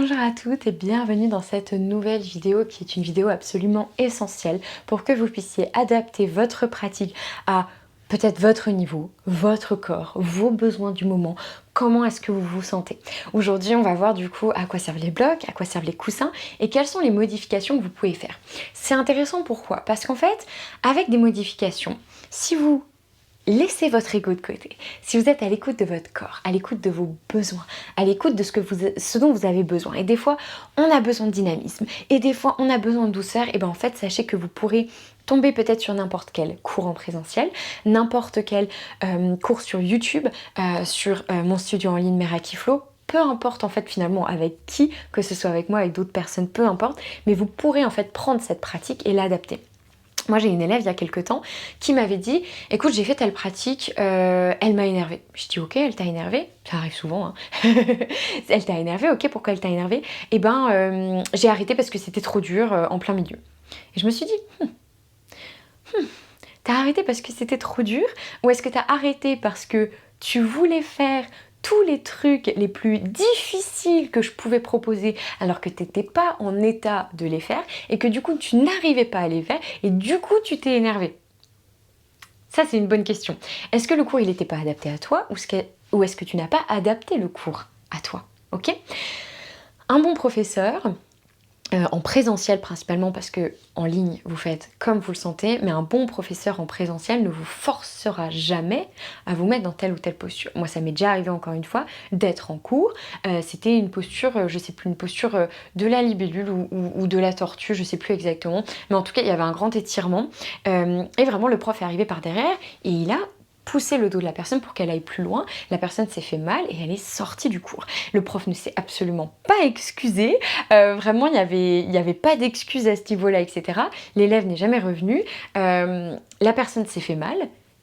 Bonjour à toutes et bienvenue dans cette nouvelle vidéo qui est une vidéo absolument essentielle pour que vous puissiez adapter votre pratique à peut-être votre niveau, votre corps, vos besoins du moment, comment est-ce que vous vous sentez. Aujourd'hui, on va voir du coup à quoi servent les blocs, à quoi servent les coussins et quelles sont les modifications que vous pouvez faire. C'est intéressant pourquoi? Parce qu'en fait, avec des modifications, si vous laissez votre ego de côté. Si vous êtes à l'écoute de votre corps, à l'écoute de vos besoins, à l'écoute de ce dont vous avez besoin. Et des fois, on a besoin de dynamisme. Et des fois, on a besoin de douceur. Et bien en fait, sachez que vous pourrez tomber peut-être sur n'importe quel cours en présentiel, n'importe quel cours sur YouTube, sur mon studio en ligne Merakiflow. Peu importe en fait finalement avec qui, que ce soit avec moi, avec d'autres personnes, peu importe. Mais vous pourrez en fait prendre cette pratique et l'adapter. Moi j'ai une élève il y a quelques temps qui m'avait dit écoute j'ai fait telle pratique, elle m'a énervée. Je dis ok, elle t'a énervée, ça arrive souvent hein. Elle t'a énervée, ok, pourquoi elle t'a énervée? Eh ben j'ai arrêté parce que c'était trop dur en plein milieu. Et je me suis dit t'as arrêté parce que c'était trop dur ou est-ce que t'as arrêté parce que tu voulais faire tous les trucs les plus difficiles que je pouvais proposer alors que tu n'étais pas en état de les faire et que du coup tu n'arrivais pas à les faire et du coup tu t'es énervé? Ça c'est une bonne question. Est-ce que le cours il n'était pas adapté à toi ou est-ce que tu n'as pas adapté le cours à toi? Ok. Un bon professeur, en présentiel principalement parce que en ligne vous faites comme vous le sentez, mais un bon professeur en présentiel ne vous forcera jamais à vous mettre dans telle ou telle posture. Moi ça m'est déjà arrivé encore une fois d'être en cours, c'était une posture, je sais plus, une posture de la libellule ou de la tortue, je sais plus exactement, mais en tout cas il y avait un grand étirement et vraiment le prof est arrivé par derrière et il a pousser le dos de la personne pour qu'elle aille plus loin. La personne s'est fait mal et elle est sortie du cours. Le prof ne s'est absolument pas excusé. Vraiment, il y avait pas d'excuses à ce niveau-là, etc. L'élève n'est jamais revenu. La personne s'est fait mal.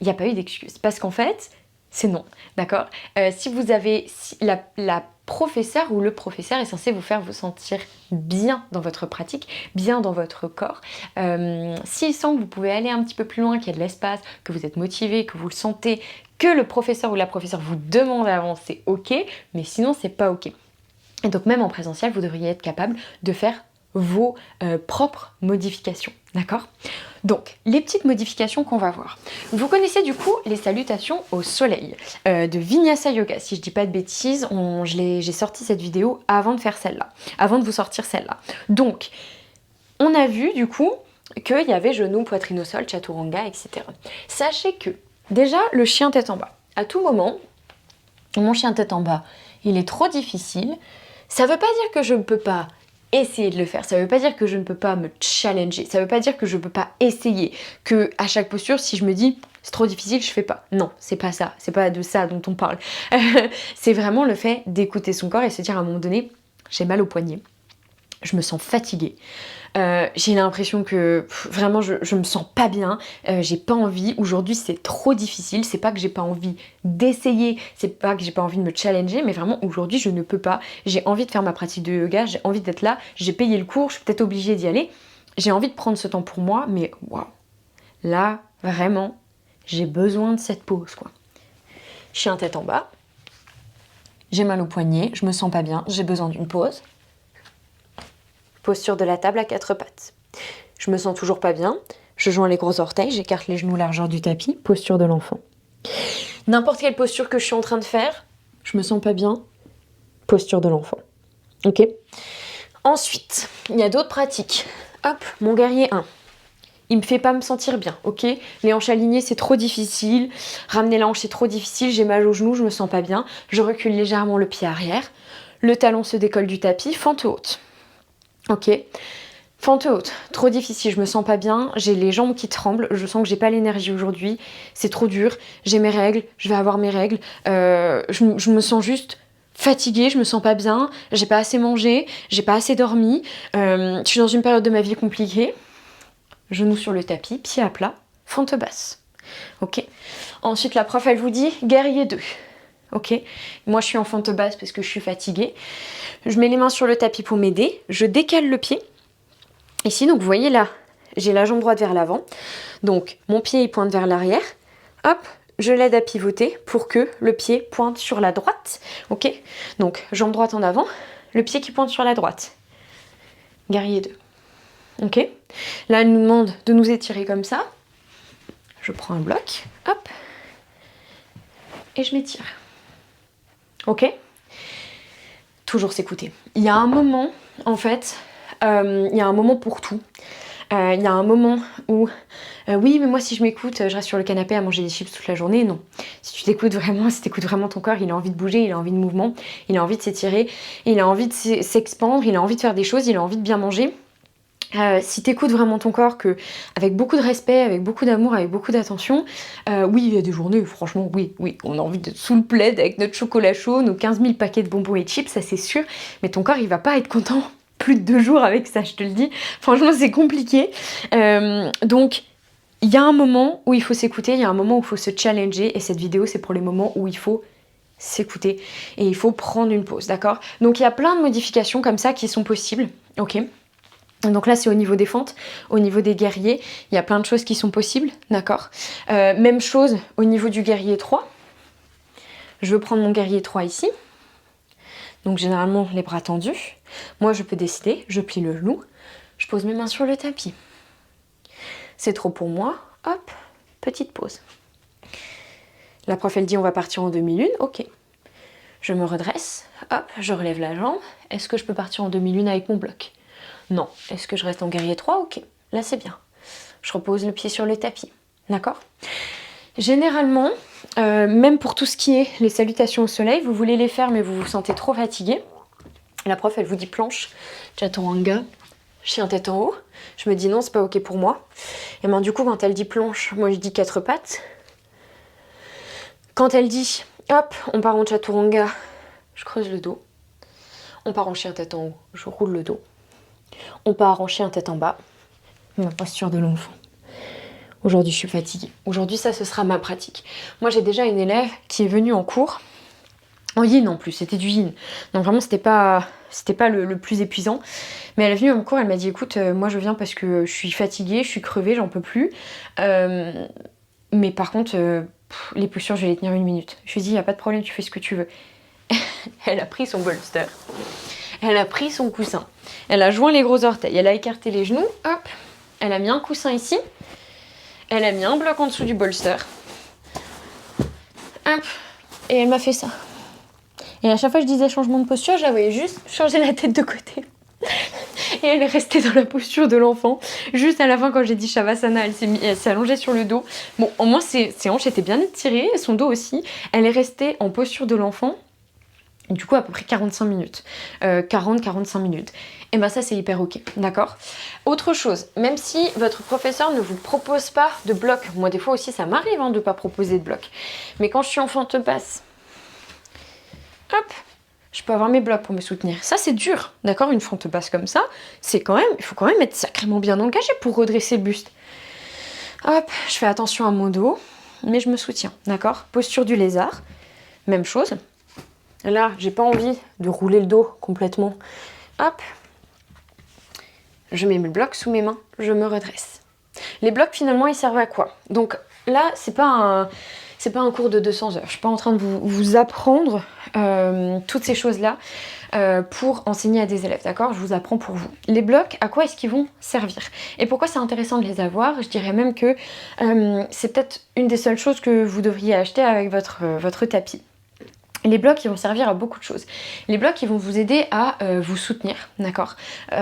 Il n'y a pas eu d'excuse. Parce qu'en fait, c'est non. D'accord. Si vous avez... la professeur ou le professeur est censé vous faire vous sentir bien dans votre pratique, bien dans votre corps. S'il sent que vous pouvez aller un petit peu plus loin, qu'il y a de l'espace, que vous êtes motivé, que vous le sentez, que le professeur ou la professeure vous demande avant, c'est ok, mais sinon c'est pas ok. Et donc même en présentiel, vous devriez être capable de faire vos propres modifications, d'accord? Donc, les petites modifications qu'on va voir. Vous connaissez du coup les salutations au soleil de Vinyasa Yoga. Si je dis pas de bêtises, j'ai sorti cette vidéo avant de faire celle-là, avant de vous sortir celle-là. Donc, on a vu du coup qu'il y avait genou, poitrine au sol, chaturanga, etc. Sachez que déjà le chien tête en bas. À tout moment, mon chien tête en bas, il est trop difficile. Ça veut pas dire que je ne peux pas essayer de le faire, ça veut pas dire que je ne peux pas me challenger, ça veut pas dire que je peux pas essayer, que à chaque posture, si je me dis c'est trop difficile, je fais pas. Non, c'est pas ça, c'est pas de ça dont on parle. C'est vraiment le fait d'écouter son corps et se dire à un moment donné, j'ai mal au poignet, je me sens fatiguée. J'ai l'impression que vraiment je me sens pas bien, j'ai pas envie, aujourd'hui c'est trop difficile, c'est pas que j'ai pas envie d'essayer, c'est pas que j'ai pas envie de me challenger, mais vraiment aujourd'hui je ne peux pas, j'ai envie de faire ma pratique de yoga, j'ai envie d'être là, j'ai payé le cours, je suis peut-être obligée d'y aller, j'ai envie de prendre ce temps pour moi, mais waouh, là vraiment j'ai besoin de cette pause quoi. Chien tête en bas, j'ai mal au poignet, je me sens pas bien, j'ai besoin d'une pause. Posture de la table à quatre pattes. Je me sens toujours pas bien. Je joins les gros orteils, j'écarte les genoux largeur du tapis. Posture de l'enfant. N'importe quelle posture que je suis en train de faire, je me sens pas bien. Posture de l'enfant. Ok. Ensuite, il y a d'autres pratiques. Hop, mon guerrier 1. Il me fait pas me sentir bien, ok? Les hanches alignées, c'est trop difficile. Ramener la hanche, c'est trop difficile. J'ai mal aux genoux, je me sens pas bien. Je recule légèrement le pied arrière. Le talon se décolle du tapis. Fente haute. Ok, fente haute, trop difficile, je me sens pas bien, j'ai les jambes qui tremblent, je sens que j'ai pas l'énergie aujourd'hui, c'est trop dur, j'ai mes règles, je vais avoir mes règles, je me sens juste fatiguée, je me sens pas bien, j'ai pas assez mangé, j'ai pas assez dormi, je suis dans une période de ma vie compliquée, genoux sur le tapis, pied à plat, fente basse. Ok, ensuite la prof elle vous dit guerrier 2. Ok, moi je suis en fente basse parce que je suis fatiguée. Je mets les mains sur le tapis pour m'aider. Je décale le pied. Ici, donc vous voyez là, j'ai la jambe droite vers l'avant. Donc mon pied il pointe vers l'arrière. Hop, je l'aide à pivoter pour que le pied pointe sur la droite. Ok, donc jambe droite en avant. le pied qui pointe sur la droite. Guerrier 2. Ok? Là, elle nous demande de nous étirer comme ça. Je prends un bloc, hop, et je m'étire. Ok? Toujours s'écouter. Il y a un moment, en fait, il y a un moment pour tout. Il y a un moment où, oui, mais moi si je m'écoute, je reste sur le canapé à manger des chips toute la journée. Non. Si tu t'écoutes vraiment, si tu écoutes vraiment ton corps, il a envie de bouger, il a envie de mouvement, il a envie de s'étirer, il a envie de s'expandre, il a envie de faire des choses, il a envie de bien manger. Si tu écoutes vraiment ton corps, avec beaucoup de respect, avec beaucoup d'amour, avec beaucoup d'attention, oui, il y a des journées où franchement, oui, on a envie d'être sous le plaid avec notre chocolat chaud, nos 15 000 paquets de bonbons et de chips, ça c'est sûr, mais ton corps il va pas être content plus de 2 jours avec ça, je te le dis. Franchement, c'est compliqué. Donc, il y a un moment où il faut s'écouter, il y a un moment où il faut se challenger, et cette vidéo, c'est pour les moments où il faut s'écouter, et il faut prendre une pause, d'accord? Donc, il y a plein de modifications comme ça qui sont possibles, ok? Donc là, c'est au niveau des fentes, au niveau des guerriers, il y a plein de choses qui sont possibles, d'accord? Même chose au niveau du guerrier 3. Je veux prendre mon guerrier 3 ici. Donc généralement, les bras tendus. Moi, je peux décider, je plie le genou, je pose mes mains sur le tapis. C'est trop pour moi, hop, petite pause. La prof, elle dit on va partir en demi-lune, ok. Je me redresse, hop, je relève la jambe. Est-ce que je peux partir en demi-lune avec mon bloc? Non. Est-ce que je reste en guerrier 3? Ok, là c'est bien. Je repose le pied sur le tapis, d'accord? Généralement, même pour tout ce qui est les salutations au soleil, vous voulez les faire mais vous vous sentez trop fatigué. La prof, elle vous dit planche, chaturanga, chien tête en haut. Je me dis non, c'est pas ok pour moi. Et ben du coup, quand elle dit planche, moi je dis 4 pattes. Quand elle dit hop, on part en chaturanga, je creuse le dos. On part en chien tête en haut, je roule le dos. On part en chien tête en bas, ma posture de l'enfant. Aujourd'hui, je suis fatiguée. Aujourd'hui, ça, ce sera ma pratique. Moi, j'ai déjà une élève qui est venue en cours, en yin en plus, c'était du yin. Donc vraiment, c'était pas le plus épuisant. Mais elle est venue en cours, elle m'a dit, écoute, moi, je viens parce que je suis fatiguée, je suis crevée, j'en peux plus. Mais par contre, les postures, je vais les tenir 1 minute. Je lui ai dit, il n'y a pas de problème, tu fais ce que tu veux. Elle a pris son bolster. Elle a pris son coussin. Elle a joint les gros orteils. Elle a écarté les genoux. Hop. Elle a mis un coussin ici. Elle a mis un bloc en dessous du bolster. Hop. Et elle m'a fait ça. Et à chaque fois que je disais changement de posture, je la voyais juste changer la tête de côté. Et elle est restée dans la posture de l'enfant. Juste à la fin, quand j'ai dit Shavasana, elle s'est allongée sur le dos. Bon, au moins, ses hanches étaient bien étirées, son dos aussi. Elle est restée en posture de l'enfant. Du coup, à peu près 45 minutes. 40-45 minutes. Et ben ça, c'est hyper ok, d'accord? Autre chose, même si votre professeur ne vous propose pas de bloc, moi des fois aussi ça m'arrive de ne pas proposer de bloc, mais quand je suis en fente basse, hop, je peux avoir mes blocs pour me soutenir. Ça, c'est dur, d'accord? Une fente basse comme ça, c'est quand même, il faut quand même être sacrément bien engagé pour redresser le buste. Hop, je fais attention à mon dos, mais je me soutiens, d'accord? Posture du lézard, même chose. Là, j'ai pas envie de rouler le dos complètement. Hop, je mets mes blocs sous mes mains, je me redresse. Les blocs, finalement, ils servent à quoi? Donc là, c'est pas un cours de 200 heures. Je suis pas en train de vous apprendre toutes ces choses-là pour enseigner à des élèves, d'accord? Je vous apprends pour vous. Les blocs, à quoi est-ce qu'ils vont servir? Et pourquoi c'est intéressant de les avoir? Je dirais même que c'est peut-être une des seules choses que vous devriez acheter avec votre tapis. Les blocs, ils vont servir à beaucoup de choses. Les blocs, ils vont vous aider à vous soutenir, d'accord,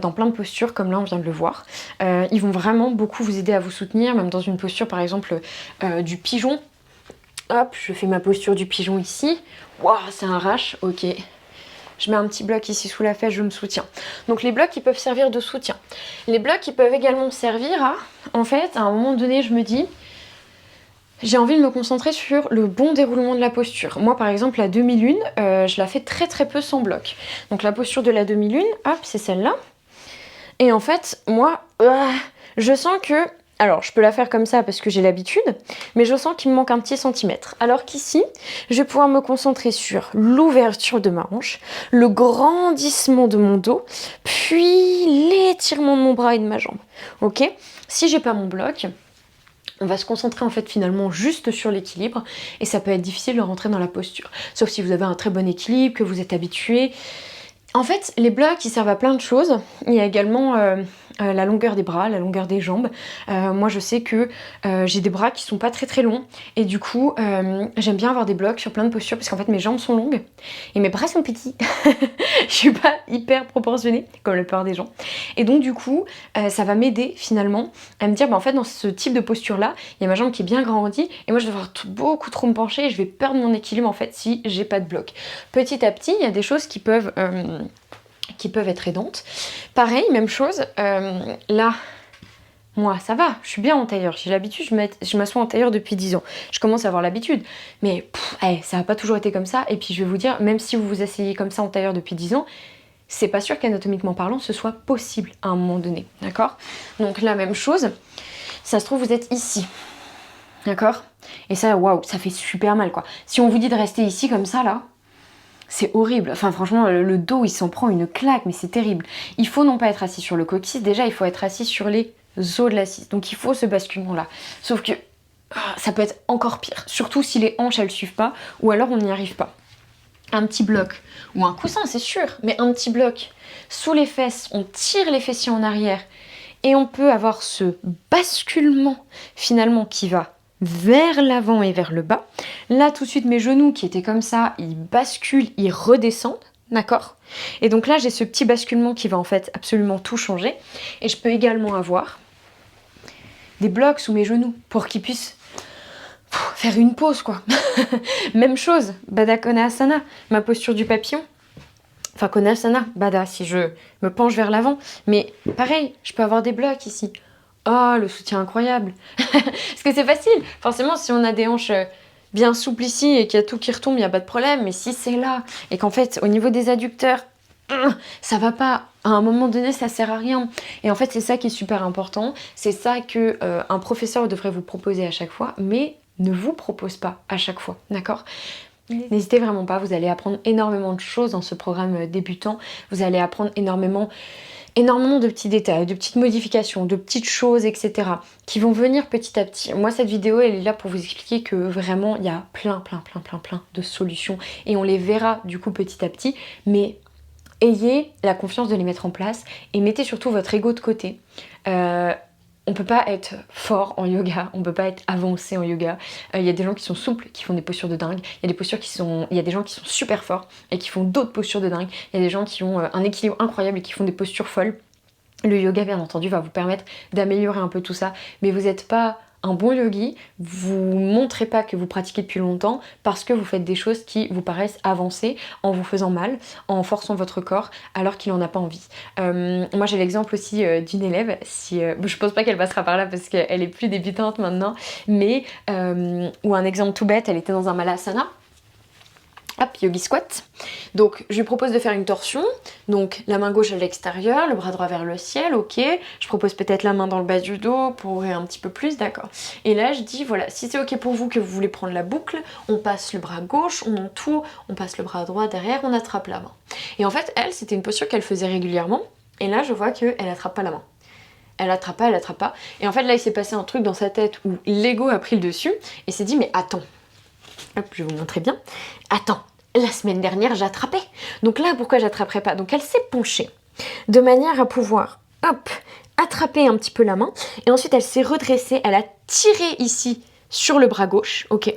dans plein de postures, comme là, on vient de le voir. Ils vont vraiment beaucoup vous aider à vous soutenir, même dans une posture, par exemple, du pigeon. Hop, je fais ma posture du pigeon ici. Waouh, ça arrache, ok. Je mets un petit bloc ici sous la fesse, je me soutiens. Donc les blocs, ils peuvent servir de soutien. Les blocs, ils peuvent également servir à, en fait, à un moment donné, je me dis... J'ai envie de me concentrer sur le bon déroulement de la posture. Moi, par exemple, la demi-lune, je la fais très très peu sans bloc. Donc la posture de la demi-lune, hop, c'est celle-là. Et en fait, moi, je sens que... Alors, je peux la faire comme ça parce que j'ai l'habitude, mais je sens qu'il me manque un petit centimètre. Alors qu'ici, je vais pouvoir me concentrer sur l'ouverture de ma hanche, le grandissement de mon dos, puis l'étirement de mon bras et de ma jambe. Ok? Si j'ai pas mon bloc... On va se concentrer en fait finalement juste sur l'équilibre et ça peut être difficile de rentrer dans la posture. Sauf si vous avez un très bon équilibre, que vous êtes habitué. En fait, les blocs, ils servent à plein de choses. Il y a également la longueur des bras, la longueur des jambes. Moi, je sais que j'ai des bras qui sont pas très très longs. Et du coup, j'aime bien avoir des blocs sur plein de postures parce qu'en fait, mes jambes sont longues et mes bras sont petits. Je suis pas hyper proportionnée, comme la plupart des gens. Et donc, du coup, ça va m'aider finalement à me dire, bah, en fait, dans ce type de posture-là, il y a ma jambe qui est bien grandie et moi, je vais devoir beaucoup trop me pencher et je vais perdre mon équilibre en fait si j'ai pas de bloc. Petit à petit, il y a des choses qui peuvent être aidantes. Pareil, même chose, là, moi, ça va, je suis bien en tailleur. J'ai l'habitude, je m'assois en tailleur depuis 10 ans. Je commence à avoir l'habitude. Mais ça n'a pas toujours été comme ça. Et puis, je vais vous dire, même si vous vous asseyez comme ça en tailleur depuis 10 ans, c'est pas sûr qu'anatomiquement parlant, ce soit possible à un moment donné. D'accord? Donc, la même chose, ça se trouve, vous êtes ici. D'accord? Et ça, waouh, ça fait super mal, quoi. Si on vous dit de rester ici comme ça, là, c'est horrible. Enfin, franchement, le dos, il s'en prend une claque, mais c'est terrible. Il faut non pas être assis sur le coccyx, déjà, il faut être assis sur les os de l'assise. Donc, il faut ce basculement-là. Sauf que ça peut être encore pire, surtout si les hanches, elles suivent pas, ou alors on n'y arrive pas. Un petit bloc, ou un coussin, c'est sûr, mais un petit bloc sous les fesses, on tire les fessiers en arrière, et on peut avoir ce basculement, finalement, qui va vers l'avant et vers le bas. Là, tout de suite, mes genoux qui étaient comme ça, ils basculent, ils redescendent, d'accord? Et donc là, j'ai ce petit basculement qui va en fait absolument tout changer. Et je peux également avoir des blocs sous mes genoux pour qu'ils puissent faire une pause, quoi. Même chose, Baddha Konasana, ma posture du papillon. Enfin, Konasana, Baddha, si je me penche vers l'avant. Mais pareil, je peux avoir des blocs ici. Oh, le soutien incroyable. Parce que c'est facile. Forcément, si on a des hanches bien souples ici et qu'il y a tout qui retombe, il n'y a pas de problème. Mais si c'est là et qu'en fait, au niveau des adducteurs, ça va pas. À un moment donné, ça sert à rien. Et en fait, c'est ça qui est super important. C'est ça que un professeur devrait vous proposer à chaque fois, mais ne vous propose pas à chaque fois. D'accord ? N'hésitez vraiment pas. Vous allez apprendre énormément de choses dans ce programme débutant. Vous allez apprendre énormément de petits détails, de petites modifications, de petites choses, etc. qui vont venir petit à petit. Moi, cette vidéo, elle est là pour vous expliquer que vraiment, il y a plein de solutions et on les verra du coup petit à petit. Mais ayez la confiance de les mettre en place et mettez surtout votre ego de côté. On peut pas être fort en yoga, on peut pas être avancé en yoga. Il y a des gens qui sont souples, qui font des postures de dingue. Il y a des gens qui sont super forts et qui font d'autres postures de dingue. Il y a des gens qui ont un équilibre incroyable et qui font des postures folles. Le yoga, bien entendu, va vous permettre d'améliorer un peu tout ça, mais vous n'êtes pas un bon yogi, vous montrez pas que vous pratiquez depuis longtemps parce que vous faites des choses qui vous paraissent avancées en vous faisant mal, en forçant votre corps alors qu'il n'en a pas envie. Moi j'ai l'exemple aussi d'une élève, je pense pas qu'elle passera par là parce qu'elle est plus débutante maintenant, mais ou un exemple tout bête, elle était dans un malasana. Hop, yogi squat. Donc je lui propose de faire une torsion, donc la main gauche à l'extérieur, le bras droit vers le ciel, ok. Je propose peut-être la main dans le bas du dos pour ouvrir un petit peu plus, d'accord. Et là je dis voilà, si c'est ok pour vous que vous voulez prendre la boucle, on passe le bras gauche, on entoure, on passe le bras droit derrière, on attrape la main. Et en fait elle, c'était une posture qu'elle faisait régulièrement, et là je vois qu'elle attrape pas la main. Elle attrape pas. Et en fait là il s'est passé un truc dans sa tête où l'ego a pris le dessus et s'est dit mais attends. Hop, je vais vous montrer bien. Attends, la semaine dernière, j'attrapais. Donc là, pourquoi j'attraperais pas? Donc elle s'est penchée de manière à pouvoir, hop, attraper un petit peu la main. Et ensuite, elle s'est redressée. Elle a tiré ici sur le bras gauche, ok.